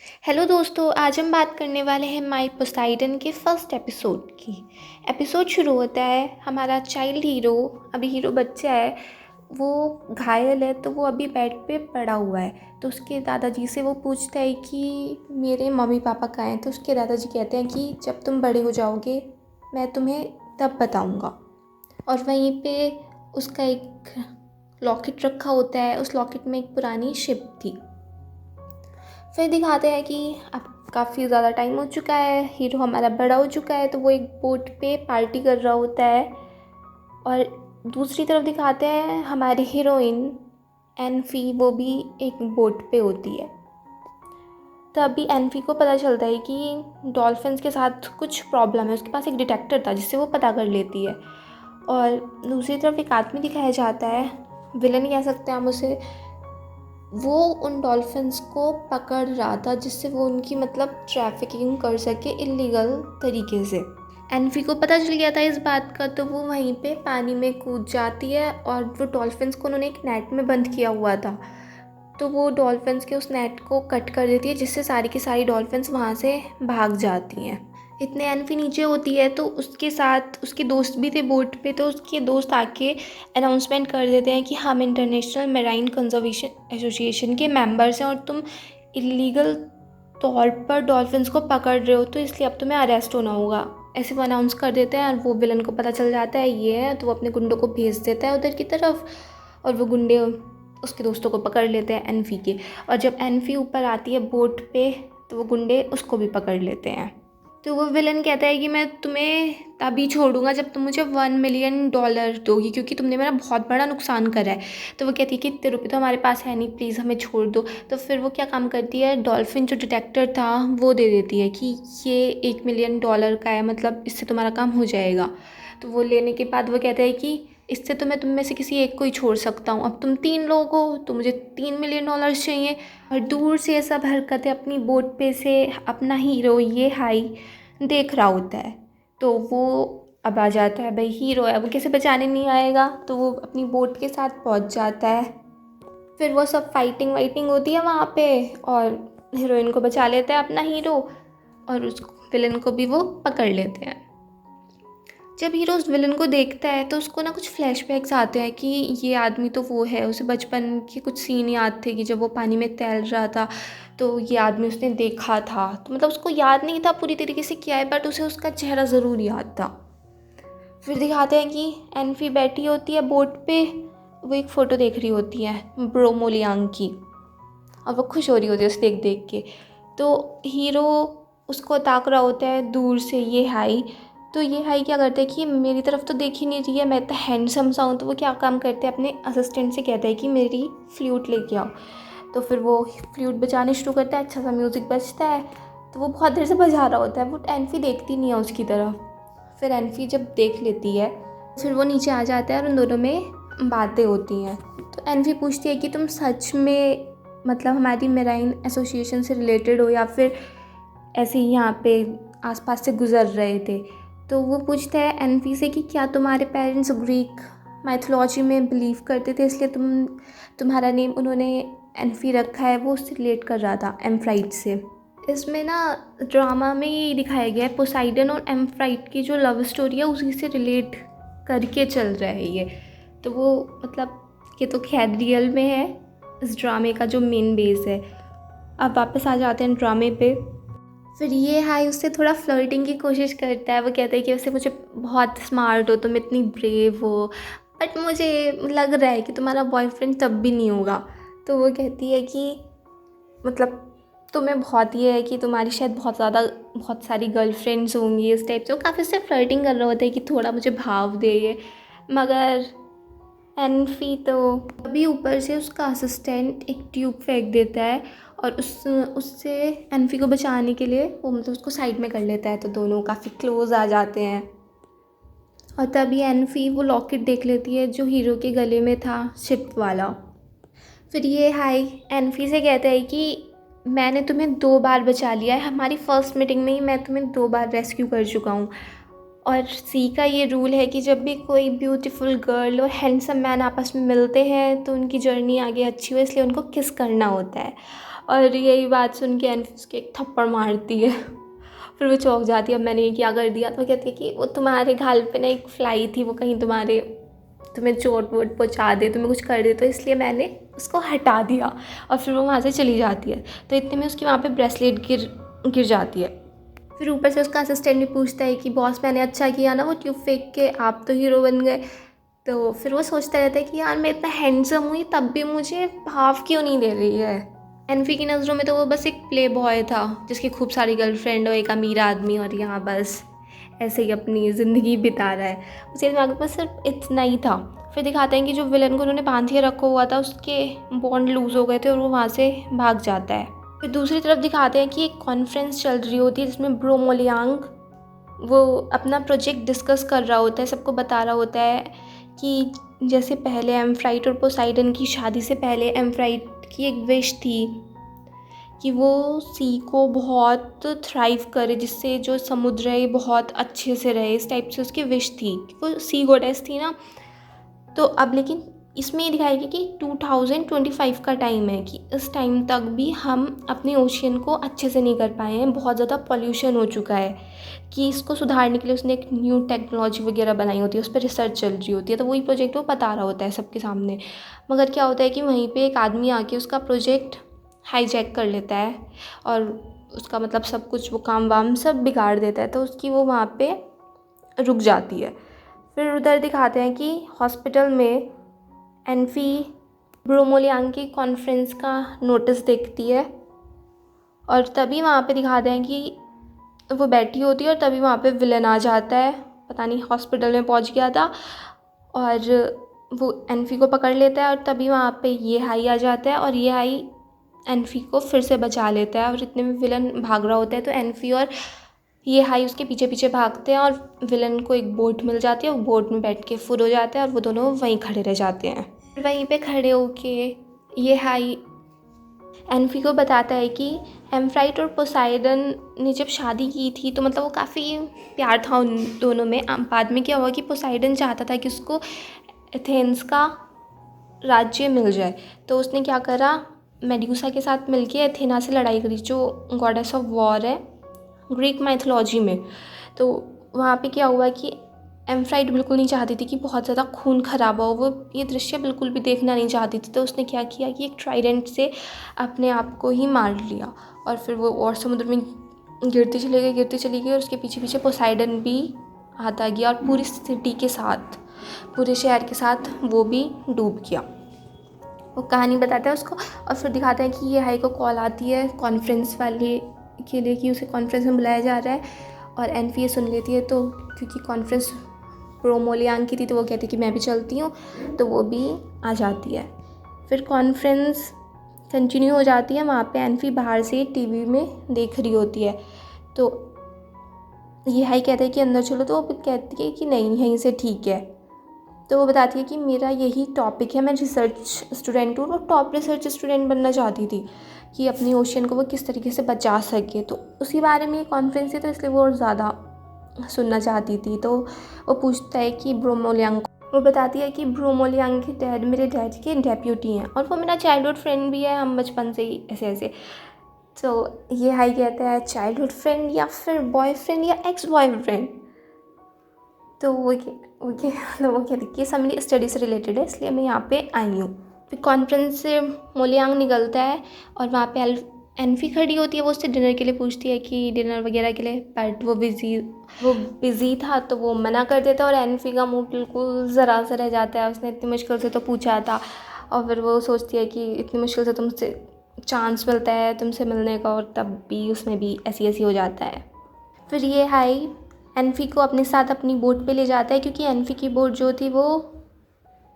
Hello दोस्तों, आज हम बात करने वाले हैं माई पोसाइडन के फर्स्ट एपिसोड की। एपिसोड शुरू होता है, हमारा चाइल्ड हीरो, अभी हीरो बच्चा है, वो घायल है तो वो अभी बेड पे पड़ा हुआ है। तो उसके दादाजी से वो पूछता है कि मेरे मम्मी पापा कहाँ हैं। तो उसके दादाजी कहते हैं कि जब तुम बड़े हो जाओगे मैं तुम्हें तब बताऊँगा। और वहीं पे उसका एक लॉकेट रखा होता है, उस लॉकेट में एक पुरानी शिप थी। फिर दिखाते हैं कि अब काफ़ी ज़्यादा टाइम हो चुका है, हीरो हमारा बड़ा हो चुका है, तो वो एक बोट पे पार्टी कर रहा होता है। और दूसरी तरफ दिखाते हैं हमारी हीरोइन एनफी, वो भी एक बोट पे होती है। तभी एनफी को पता चलता है कि डॉल्फिन्स के साथ कुछ प्रॉब्लम है। उसके पास एक डिटेक्टर था जिससे वो पता कर लेती है। और दूसरी तरफ एक आदमी दिखाया जाता है, विलन कह सकते हैं हम उसे। वो उन डॉल्फिन्स को पकड़ रहा था जिससे वो उनकी ट्रैफिकिंग कर सके इल्लीगल तरीके से। एनफी को पता चल गया था इस बात का, तो वो वहीं पे पानी में कूद जाती है। और वो डॉल्फिन्स को उन्होंने एक नेट में बंद किया हुआ था, तो वो डॉल्फिन्स के उस नेट को कट कर देती है जिससे सारी की सारी डॉल्फिन्स वहाँ से भाग जाती हैं। इतने एनफी नीचे होती है तो उसके साथ उसके दोस्त भी थे बोट पे। तो उसके दोस्त आके अनाउंसमेंट कर देते हैं कि हम इंटरनेशनल मेराइन कंजर्वेशन एसोसिएशन के मेंबर्स हैं और तुम इलीगल तौर पर डॉल्फिन्स को पकड़ रहे हो, तो इसलिए अब तुम्हें अरेस्ट होना होगा। ऐसे वो अनाउंस कर देते हैं और वो विलन को पता चल जाता है ये है, तो वो अपने गुंडों को भेज देता है उधर की तरफ। और वो गुंडे उसके दोस्तों को पकड़ लेते हैं एनफी के। और जब एनफी ऊपर आती है बोट पे तो वो गुंडे उसको भी पकड़ लेते हैं। तो वो विलन कहता है कि मैं तुम्हें तभी छोड़ूंगा जब तुम मुझे $1 मिलियन दोगी, क्योंकि तुमने मेरा बहुत बड़ा नुकसान करा है। तो वो कहती है कि इतने रुपये तो हमारे पास है नहीं, प्लीज़ हमें छोड़ दो। तो फिर वो क्या काम करती है, डॉल्फिन जो डिटेक्टर था वो दे देती है कि ये $1 मिलियन का है, इससे तुम्हारा काम हो जाएगा। तो वो लेने के बाद वो कहता है कि इससे तो मैं तुम में से किसी एक को ही छोड़ सकता हूँ। अब तुम 3 लोग हो तो मुझे $3 मिलियन चाहिए। और दूर से ये सब हरकतें अपनी बोट पे से अपना हीरो ये हाई देख रहा होता है। तो वो अब आ जाता है, भाई हीरो है वो कैसे बचाने नहीं आएगा। तो वो अपनी बोट के साथ पहुंच जाता है। फिर वो सब फाइटिंग वाइटिंग होती है वहाँ पे और हीरोइन को बचा लेता है अपना हीरो। और उस विलन को भी वो पकड़ लेते हैं। जब हीरो उस विलन को देखता है तो उसको ना कुछ फ्लैशबैक्स आते हैं कि ये आदमी तो वो है। उसे बचपन के कुछ सीन याद थे कि जब वो पानी में तैर रहा था तो ये आदमी उसने देखा था। तो उसको याद नहीं था पूरी तरीके से क्या है, बट उसे उसका चेहरा ज़रूर याद था। फिर दिखाते हैं कि एनफी बैठी होती है बोट पे, वो एक फ़ोटो देख रही होती है ब्रोमोलियांग की, और वो खुश हो रही होती है उसे देख देख के। तो हीरो उसको ताक रहा होता है दूर से, ये हाई। तो ये हाई क्या करते हैं कि मेरी तरफ तो देख ही नहीं रही है, मैं तो हैंडसम सा हूँ। तो वो क्या काम करते हैं, अपने असिस्टेंट से कहते हैं कि मेरी फ्लूट लेके आओ। तो फिर वो फ्लूट बजाने शुरू करता है, अच्छा सा म्यूज़िक बजता है। तो वो बहुत देर से बजा रहा होता है, वो एनफी देखती नहीं है उसकी तरफ। फिर एनफी जब देख लेती है फिर वो नीचे आ जाता है और उन दोनों में बातें होती हैं। तो एनफी पूछती है कि तुम सच में हमारी मेराइन एसोसिएशन से रिलेटेड हो या फिर ऐसे ही यहाँ पे आसपास से गुजर रहे थे। तो वो पूछता है एनफी से कि क्या तुम्हारे पेरेंट्स ग्रीक माइथोलॉजी में बिलीव करते थे, इसलिए तुम्हारा नेम उन्होंने एनफी रखा है। वो उससे रिलेट कर रहा था एम्फ्राइट से। इसमें ना ड्रामा में ये दिखाया गया है पोसाइडन और एम्फ्राइट की जो लव स्टोरी है उसी से रिलेट करके चल रहा है ये। तो वो ये तो खैर रियल में है इस ड्रामे का जो मेन बेस है। अब वापस आ जाते हैं ड्रामे पे। फिर ये हाई उससे थोड़ा फ्लर्टिंग की कोशिश करता है। वो कहता है कि वैसे मुझे बहुत स्मार्ट हो, तुम इतनी ब्रेव हो, बट मुझे लग रहा है कि तुम्हारा बॉयफ्रेंड तब भी नहीं होगा। तो वो कहती है कि तुम्हें बहुत ये है कि तुम्हारी शायद बहुत सारी गर्लफ्रेंड्स होंगी इस टाइप से। वो काफ़ी उससे फ्लर्टिंग कर रहा होता है कि थोड़ा मुझे भाव दे ये। मगर एनफी तो अभी ऊपर से उसका असिस्टेंट एक ट्यूब फेंक देता है और उससे एनफी को बचाने के लिए वो उसको साइड में कर लेता है। तो दोनों काफ़ी क्लोज आ जाते हैं। और तभी एनफी वो लॉकेट देख लेती है जो हीरो के गले में था, शिप वाला। फिर ये हाई एनफी से कहता है कि मैंने तुम्हें 2 बार बचा लिया है, हमारी फर्स्ट मीटिंग में ही मैं तुम्हें 2 बार रेस्क्यू कर चुका हूँ। और सी का ये रूल है कि जब भी कोई ब्यूटीफुल गर्ल और हैंडसम मैन आपस में मिलते हैं तो उनकी जर्नी आगे अच्छी हो, इसलिए उनको किस करना होता है। और यही बात सुन के एनफी उसके एक थप्पड़ मारती है। फिर वो चौंक जाती है, अब मैंने ये क्या कर दिया। तो कहती है कि वो तुम्हारे गाल पे ना एक फ्लाई थी, वो कहीं तुम्हें चोट वोट पहुँचा दे, तुम्हें कुछ कर दे, तो इसलिए मैंने उसको हटा दिया। और फिर वो वहाँ से चली जाती है। तो इतने में उसकी वहाँ पे ब्रेसलेट गिर जाती है। फिर ऊपर से उसका असिस्टेंट भी पूछता है कि बॉस मैंने अच्छा किया ना वो ट्यूब फेंक के, आप तो हीरो बन गए। तो फिर वो सोचता रहता है कि यार मैं इतना हैंडसम हुई तब भी मुझे भाव क्यों नहीं दे रही है। एनफी की नज़रों में तो वो बस एक प्ले बॉय था जिसकी खूब सारी गर्लफ्रेंड और एक अमीर आदमी, और यहाँ बस ऐसे ही अपनी ज़िंदगी बिता रहा है। उसके दिमाग में सिर्फ इतना ही था। फिर दिखाते हैं कि जो विलन को उन्होंने बांध के रखा हुआ था उसके बॉन्ड लूज़ हो गए थे और वो वहाँ से भाग जाता है। फिर दूसरी तरफ दिखाते हैं कि एक कॉन्फ्रेंस चल रही होती है जिसमें ब्रो मोलियांग वो अपना प्रोजेक्ट डिस्कस कर रहा होता है, सबको बता रहा होता है कि जैसे पहले एम्फ्राइट और पोसाइडन की शादी से पहले एम्फ्राइट की एक विश थी कि वो सी को बहुत थ्राइव करे, जिससे जो समुद्र है बहुत अच्छे से रहे, इस टाइप से उसकी विश थी। वो सी गॉडेस थी ना। तो अब लेकिन इसमें ये दिखाएगी कि 2025 का टाइम है कि इस टाइम तक भी हम अपने ओशियन को अच्छे से नहीं कर पाए हैं, बहुत ज़्यादा पॉल्यूशन हो चुका है, कि इसको सुधारने के लिए उसने एक न्यू टेक्नोलॉजी वगैरह बनाई होती है, उस पर रिसर्च चल रही होती है। तो वही प्रोजेक्ट वो बता रहा होता है सबके सामने। मगर क्या होता है कि वहीं पे एक आदमी आके उसका प्रोजेक्ट हाईजैक कर लेता है और उसका मतलब सब कुछ वो काम वाम सब बिगाड़ देता है। तो उसकी वो वहाँ पे रुक जाती है। फिर उधर दिखाते हैं कि हॉस्पिटल में एनफी ब्रोमोलियांग की कॉन्फ्रेंस का नोटिस देखती है और तभी वहाँ पे दिखाते हैं कि वो बैठी होती है और तभी वहाँ पे विलन आ जाता है। पता नहीं हॉस्पिटल में पहुँच गया था और वो एनफी को पकड़ लेता है और तभी वहाँ पे ये हाई आ जाता है और ये हाई एनफी को फिर से बचा लेता है। और इतने में विलन भाग रहा होता है तो एनफी और ये हाई उसके पीछे पीछे भागते हैं और विलन को एक बोट मिल जाती है। वो बोट में बैठ के फुल हो जाता है और वो दोनों वहीं खड़े रह जाते हैं। वहीं पे खड़े होके ये हाई एनफी को बताता है कि एम्फ्राइट और पोसाइडन ने जब शादी की थी तो मतलब वो काफ़ी प्यार था उन दोनों में। बाद में क्या हुआ कि पोसाइडन चाहता था कि उसको एथेंस का राज्य मिल जाए, तो उसने क्या करा, मेड्यूसा के साथ मिलके एथेना से लड़ाई करी, जो गॉडेस ऑफ वॉर है ग्रीक माइथोलॉजी में। तो वहाँ पे क्या हुआ कि एम्फ्राइट बिल्कुल नहीं चाहती थी कि बहुत ज़्यादा खून खराबा हो, वो ये दृश्य बिल्कुल भी देखना नहीं चाहती थी। तो उसने क्या किया कि एक ट्राइडेंट से अपने आप को ही मार लिया और फिर वो और समुद्र में गिरती चली गई और उसके पीछे पीछे पोसाइडन भी आता गया और पूरी सिटी के साथ, पूरे शहर के साथ वो भी डूब गया। वो कहानी बताता है उसको और फिर दिखाते हैं कि ये हाई को कॉल आती है कॉन्फ्रेंस वाले के लिए कि उसे कॉन्फ्रेंस में बुलाया जा रहा है और एनफी ये सुन लेती है। तो क्योंकि कॉन्फ्रेंस ब्रोमोलियांग की थी तो वो कहती है कि मैं भी चलती हूँ, तो वो भी आ जाती है। फिर कॉन्फ्रेंस कंटिन्यू हो जाती है। वहाँ पे एनफी बाहर से टीवी में देख रही होती है। तो ये हाई कहता है कि अंदर चलो, तो वो कहती है कि नहीं यहीं से ठीक है। तो वो बताती है कि मेरा यही टॉपिक है, मैं रिसर्च स्टूडेंट हूँ। वो टॉप रिसर्च स्टूडेंट बनना चाहती थी कि अपनी ओशियन को वो किस तरीके से बचा सके। तो उसी बारे में ये कॉन्फ्रेंस है तो इसलिए वो और ज़्यादा सुनना चाहती थी। तो वो पूछता है कि ब्रोमोलियांग को, वो बताती है कि ब्रोमोलियांग के डैड मेरे डैड के डेप्यूटी हैं और वो मेरा चाइल्डहुड फ्रेंड भी है, हम बचपन से ही ऐसे। तो ये हाई कहता है चाइल्डहुड फ्रेंड या फिर बॉयफ्रेंड या एक्स बॉयफ्रेंड। तो वो कहती कि सब मेरी स्टडी से रिलेटेड है इसलिए मैं यहाँ पे आई हूँ। फिर कॉन्फ्रेंस से मोलियांग निकलता है और वहाँ पे एनफी खड़ी होती है। वो उससे डिनर के लिए पूछती है कि डिनर वगैरह के लिए, बट वो बिज़ी था तो वो मना कर देता है और एनफी का मुंह बिल्कुल ज़रा सा रह जाता है। उसने इतनी मुश्किल से तो पूछा था और फिर वो सोचती है कि इतनी मुश्किल से तुमसे चांस मिलता है तुमसे मिलने का और तब भी उसमें भी ऐसी हो जाता है। फिर ये हाई एनफी को अपने साथ अपनी बोट पे ले जाता है क्योंकि एनफी की बोट जो थी वो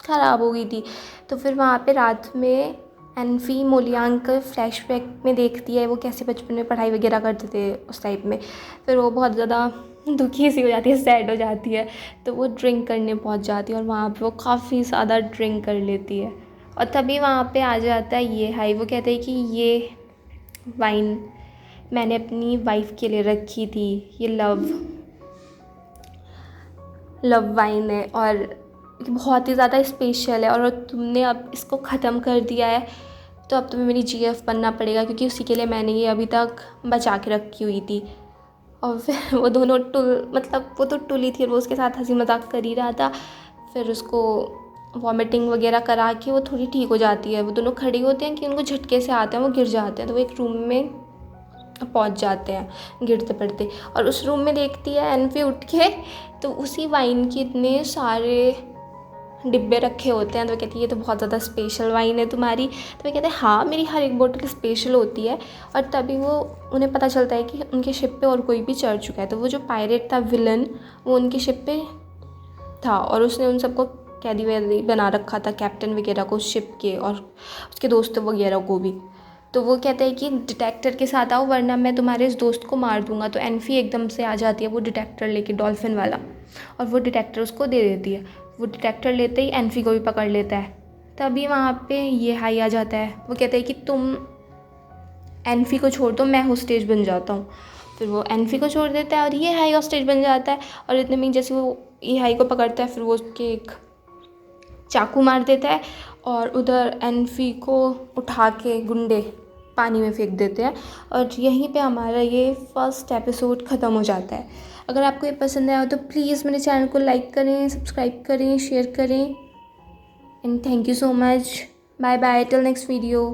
ख़राब हो गई थी। तो फिर वहाँ पे रात में एनफी मोलियांग के फ्लैशबैक में देखती है वो कैसे बचपन में पढ़ाई वगैरह करते थे उस टाइप में। फिर वो बहुत ज़्यादा दुखी सी हो जाती है, सैड हो जाती है। तो वो ड्रिंक करने पहुँच जाती है और वहाँ पे वो काफ़ी ज़्यादा ड्रिंक कर लेती है और तभी वहाँ पे आ जाता है ये हाई। वो कहते हैं कि ये वाइन मैंने अपनी वाइफ के लिए रखी थी, ये लव वाइन है और बहुत ही ज़्यादा स्पेशल है और तुमने अब इसको ख़त्म कर दिया है तो अब तुम्हें मेरी जीएफ बनना पड़ेगा, क्योंकि उसी के लिए मैंने ये अभी तक बचा के रखी हुई थी। और फिर वो दोनों मतलब वो तो टुल ही थी, वो उसके साथ हंसी मजाक कर ही रहा था। फिर उसको वॉमिटिंग वगैरह करा के वो थोड़ी ठीक हो जाती है। वो दोनों खड़े होते हैं कि उनको झटके से आते हैं, वो गिर जाते हैं, तो वो एक रूम में पहुंच जाते हैं गिरते पड़ते। और उस रूम में देखती है एनफी उठ के, तो उसी वाइन के इतने सारे डिब्बे रखे होते हैं। तो वो कहती है ये तो बहुत ज़्यादा स्पेशल वाइन है तुम्हारी। तो वो कहते हैं हाँ, मेरी हर एक बोतल स्पेशल होती है। और तभी वो उन्हें पता चलता है कि उनके शिप पे और कोई भी चढ़ चुका है। तो वो जो पायरेट था विलन, वो उनके शिप पे था और उसने उन सबको कैदी वैदी बना रखा था, कैप्टन वगैरह को शिप के, और उसके दोस्तों वगैरह को भी। तो वो कहता है कि डिटेक्टर के साथ आओ वरना मैं तुम्हारे इस दोस्त को मार दूंगा। तो एनफी एकदम से आ जाती है वो डिटेक्टर लेके, डॉल्फिन वाला, और वो डिटेक्टर उसको दे देती है। वो डिटेक्टर लेते ही एनफी को भी पकड़ लेता है। तभी वहाँ पे ये हाई आ जाता है। वो कहता है कि तुम एनफी को छोड़ दो, मैं होस्टेज बन जाता हूँ। फिर वो एनफी को छोड़ देता है और ये हाई होस्टेज बन जाता है। और इतने में जैसे वो ये हाई को पकड़ता है, फिर वो उसके एक चाकू मार देता है और उधर एनफी को उठा के गुंडे पानी में फेंक देते हैं। और यहीं पे हमारा ये फर्स्ट एपिसोड ख़त्म हो जाता है। अगर आपको ये पसंद आया हो तो प्लीज़ मेरे चैनल को लाइक करें, सब्सक्राइब करें, शेयर करें, and thank you so much. Bye bye, till next video.